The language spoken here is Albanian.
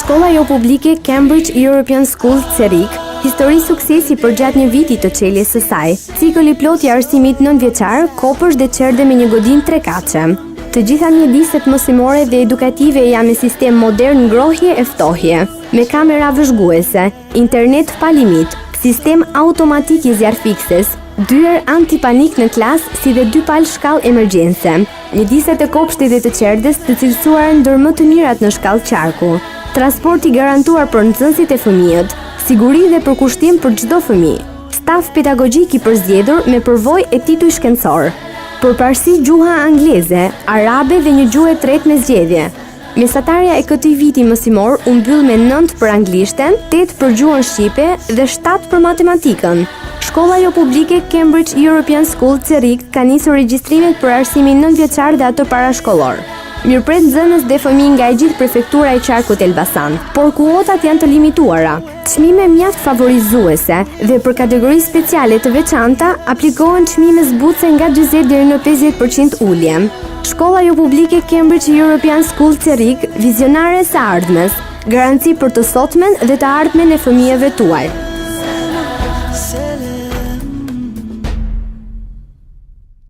Shkolla jo publike Cambridge European School Cerik, histori suksesi përgjatë një viti të çeljes së saj. Cikël i plot i arsimit 9 vjeçar, kopësh dhe çerdhe me një godinë 3 kaçe. Të gjitha mjediset mësimore dhe edukative janë me sistem modern ngrohje e ftohje, me kamera vëzhguese, internet pa limit, sistem automatik i zjarfikses, dyer antipanik në klas si dhe 2 palë shkallë emergjense. Mjediset e kopshtit dhe të çerdhes të cilësuara ndër më të mirat në shkallë qarku. Transporti garantuar për nxënësit e fëmijët, siguri dhe përkushtim për çdo fëmijë. Staf pedagogjik i përzgjedhur me përvojë e titull shkencor. Përparësi gjuha angleze, arabe dhe një gjuhë e tretë me zgjedhje. Mesatarja e këtij viti mësimor u mbyll me 9 për anglishten, 8 për gjuhën shqipe dhe 7 për matematikën. Shkolla jo publike Cambridge European School Cerik ka nisur regjistrimet për arsimin 9 vjeçar dhe ato parashkollor. Mirëpret nxënës dhe fëmijë nga e gjithë prefektura e qarkut Elbasan, por kuotat janë të limituara. Çmime mjaft favorizuese dhe për kategori speciale të veçanta aplikohen çmime zbutse nga 40 deri në 50% ulje. Shkolla jo publike Cambridge European School Cerik, vizionare së ardhmes, garanci për të sotmen dhe të ardhmen e fëmijëve tuaj.